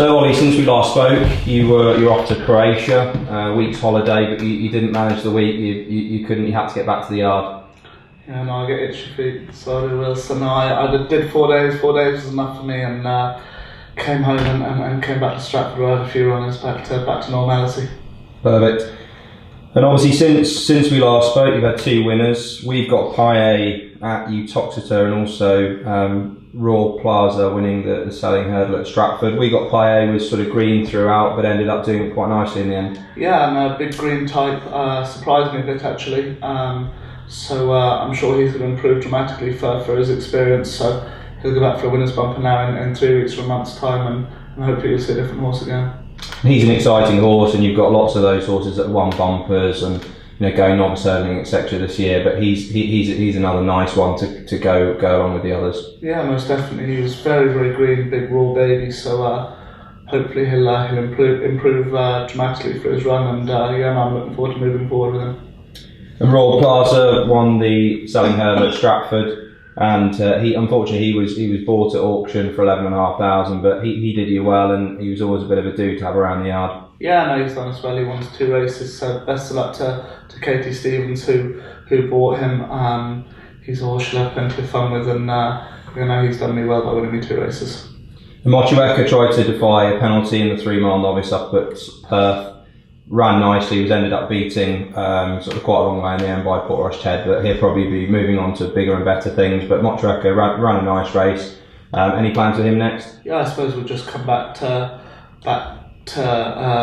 So Ollie, since we last spoke, you were off to Croatia, a week's holiday, but you didn't manage the week. You couldn't. You had to get back to the yard. Yeah, no, I get itchy feet, so I will. So no, I did 4 days. 4 days was enough for me, and came home and came back to Stratford. Where I had a few runners back to normality. Perfect. And obviously, since we last spoke, you've had 2 winners. We've got Paye at Utoxeter and also Raw Plaza winning the Selling Hurdle at Stratford. We got Paye was sort of green throughout, but ended up doing it quite nicely in the end. Yeah, and a big green type surprised me a bit actually. So I'm sure he's going to improve dramatically for his experience. So he'll go back for a winner's bumper now in 3 weeks or a month's time, and hopefully you'll see a different horse again. He's an exciting horse, and you've got lots of those horses that won bumpers and going novice hurdling etc. this year. But he's another nice one to go along with the others. Yeah, most definitely. He was very green, big raw baby. So hopefully he'll improve dramatically for his run. And I'm looking forward to moving forward with him. And Royal Plaza won the Selling Hurdle at Stratford. And he was bought at auction for 11,500, but he did you well, and he was always a bit of a dude to have around the yard. Yeah, no, he's done as well. He won 2 races, so best of luck to Katie Stevens who bought him. He's a horse she'll have plenty of fun with, and he's done me well by winning me 2 races. Mochueka tried to defy a penalty in the 3 mile novice up at Perth. Ran nicely, was ended up beating sort of quite a long way in the end by Portrush Ted, but he'll probably be moving on to bigger and better things. But Mochueka ran a nice race. Any plans with him next? Yeah, I suppose we'll just come back to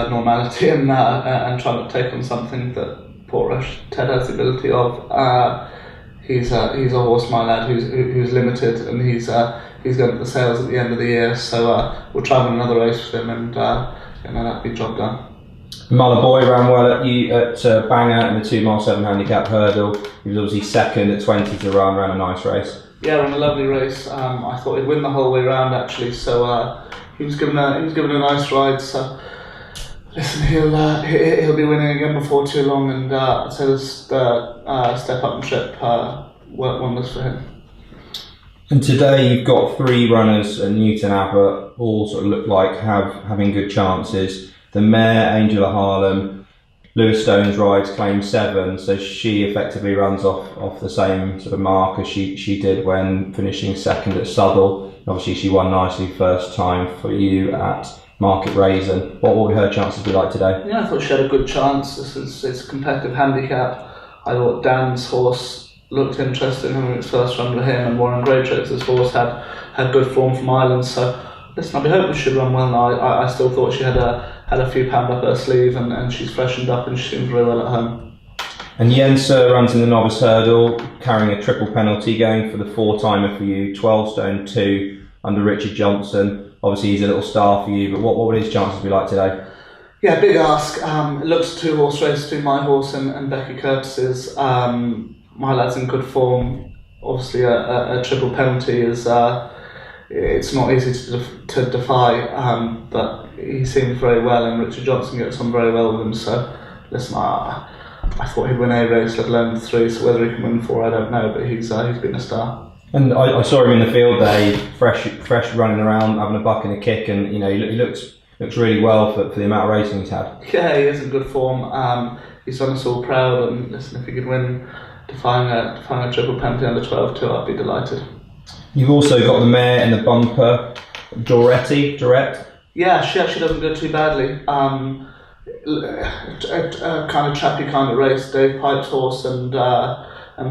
normality and try not to take on something that Portrush Ted has the ability of. He's a horse, my lad, who's limited, and he's going to the sales at the end of the year. So we'll try and win another race with him, and that'll be job done. Muller Boy ran well at Bangor in the 2 mile 7 handicap hurdle. He was obviously second at 20 to run, ran a nice race. Yeah, ran a lovely race. I thought he'd win the whole way round actually. So he was given a nice ride. So listen, he'll be winning again before too long, and I'd say this step up and trip worked wonders for him. And today you've got 3 runners at Newton Abbot, all sort of look like having good chances. The mare, Angela Harlem, Lewis Stone's rides claim 7, so she effectively runs off the same sort of mark as she did when finishing second at Southall. Obviously she won nicely first time for you at Market Raisin. What would her chances be like today? Yeah, I thought she had a good chance. It's a competitive handicap. I thought Dan's horse looked interesting having its first run with him, and Warren Greytrix's horse had good form from Ireland. So listen, I'll be hoping she'd run well now. I still thought she had a few pound up her sleeve, and she's freshened up and she seems very well at home. And Jenser runs in the novice hurdle, carrying a triple penalty, going for the 4-timer for you, 12 stone 2 under Richard Johnson. Obviously he's a little star for you, but what would his chances be like today? Yeah, big ask. It looks a 2-horse race between my horse and Becky Curtis's. My lad's in good form. Obviously a triple penalty is it's not easy to defy, but he seems very well, and Richard Johnson gets on very well with him. So listen, I thought he'd win a race, let alone 3, so whether he can win 4 I don't know, but he's been a star. And I saw him in the field day, fresh running around, having a buck and a kick, and he looks really well for the amount of racing he's had. Yeah, he is in good form. He's done us all proud, and listen, if he could win defying a triple penalty under 12 too, I'd be delighted. You've also got the mare in the bumper, Dorette. Yeah, she actually doesn't go too badly. A kind of trappy kind of race. Dave Pipe's horse and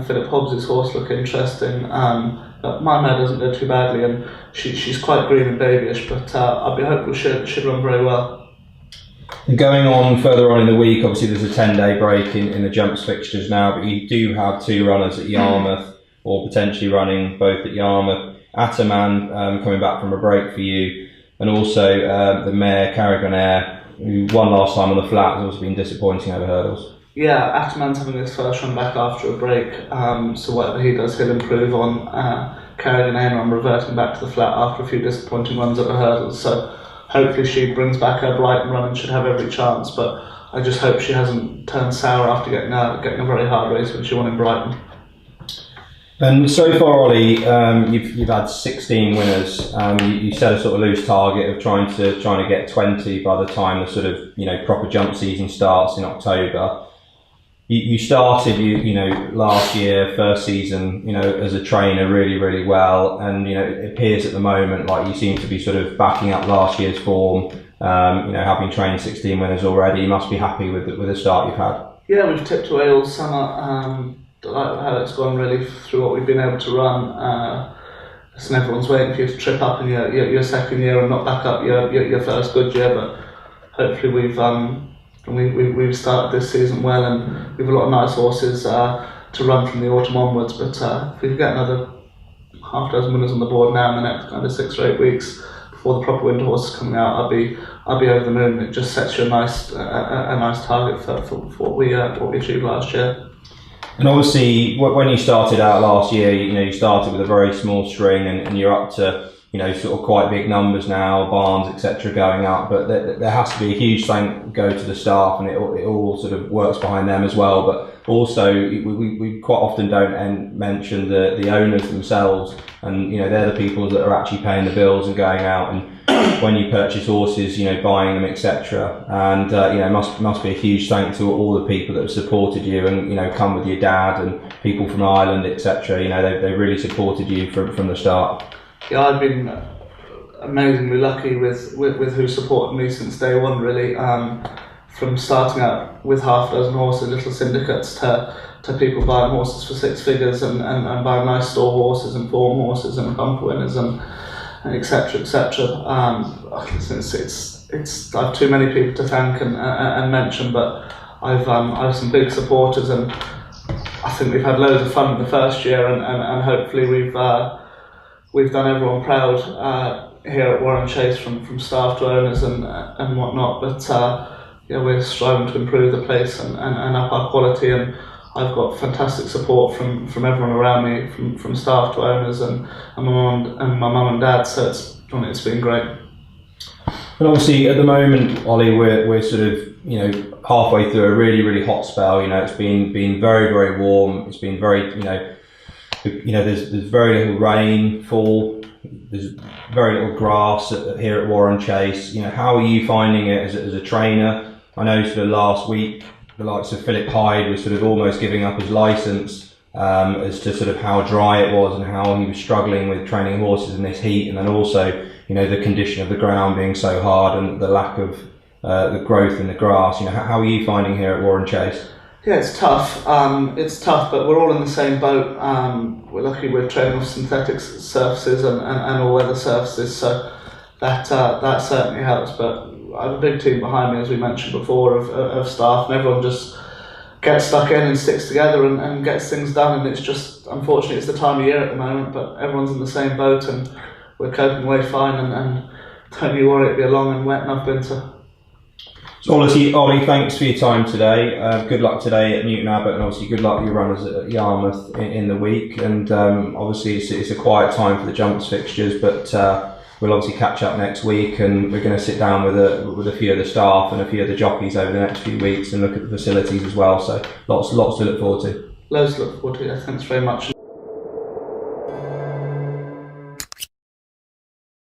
Philip Hobbs' horse look interesting. But my mare doesn't go too badly, and she's quite green and babyish, but I'd be hopeful she'd run very well. And going on further on in the week, obviously there's a 10-day break in the jumps fixtures now, but you do have 2 runners at Yarmouth, or potentially running both at Yarmouth. Ataman coming back from a break for you, and also the mare Carrigan Air, who won last time on the flat, has also been disappointing over hurdles. Yeah, Ataman's having his first run back after a break, so whatever he does he'll improve on. Carrigan Air, I'm reverting back to the flat after a few disappointing runs at the hurdles, so hopefully she brings back her Brighton run and should have every chance, but I just hope she hasn't turned sour after getting a very hard race when she won in Brighton. And so far, Ollie, you've had 16 winners. You set a sort of loose target of trying to get 20 by the time the sort of proper jump season starts in October. You started last year, first season, as a trainer really well, and it appears at the moment like you seem to be sort of backing up last year's form. Having trained 16 winners already, you must be happy with the start you've had. Yeah, we've tipped away all summer. Like how it's gone really through what we've been able to run. Listen, everyone's waiting for you to trip up in your second year and not back up your first good year, but hopefully we've started this season well, and we've a lot of nice horses to run from the autumn onwards. But if we can get another half dozen winners on the board now in the next kind of 6 or 8 weeks before the proper winter horses coming out, I'll be over the moon. It just sets you a nice target for what we achieved last year. And obviously, when you started out last year, you started with a very small string, and you're up to sort of quite big numbers now, barns, etc., going up. But there has to be a huge thank go to the staff, and it all sort of works behind them as well. But also, we quite often don't mention the owners themselves, and they're the people that are actually paying the bills and going out and when you purchase horses, buying them, etc. And must be a huge thank to all the people that have supported you, and come with your dad and people from Ireland, etc. They really supported you from the start. Yeah, I've been amazingly lucky with who supported me since day one, really. From starting out with half a dozen horses, little syndicates, to people buying horses for 6 figures and buying nice store horses and form horses and bumper winners and etc. It's I've too many people to thank and mention, but I've some big supporters, and I think we've had loads of fun in the first year, and hopefully we've done everyone proud here at Warren Chase, from staff to owners and whatnot. But we're striving to improve the place and up our quality, and I've got fantastic support from everyone around me, from staff to owners and my mum and dad. So it's been great. And obviously, at the moment, Ollie, we're sort of halfway through a really hot spell. It's been very warm. It's been very there's very little rainfall. There's very little grass here at Warren Chase. How are you finding it as a trainer? I know sort of last week the likes of Philip Hyde was sort of almost giving up his licence as to sort of how dry it was and how he was struggling with training horses in this heat, and then also the condition of the ground being so hard and the lack of the growth in the grass. How are you finding here at Warren Chase? Yeah, it's tough. But we're all in the same boat. We're lucky we're training with synthetic surfaces and all-weather surfaces, so that certainly helps. But I have a big team behind me, as we mentioned before, of staff, and everyone just gets stuck in and sticks together and gets things done. And it's just, unfortunately, it's the time of year at the moment, but everyone's in the same boat, and we're coping away fine. And don't you worry, it'll be a long and wet enough winter. So Ollie, thanks for your time today. Good luck today at Newton Abbot, and obviously good luck with your runners at Yarmouth in the week. And obviously it's a quiet time for the jumps fixtures, but we'll obviously catch up next week, and we're going to sit down with a few of the staff and a few of the jockeys over the next few weeks and look at the facilities as well. So lots to look forward to. Loads to look forward to. Yeah, thanks very much.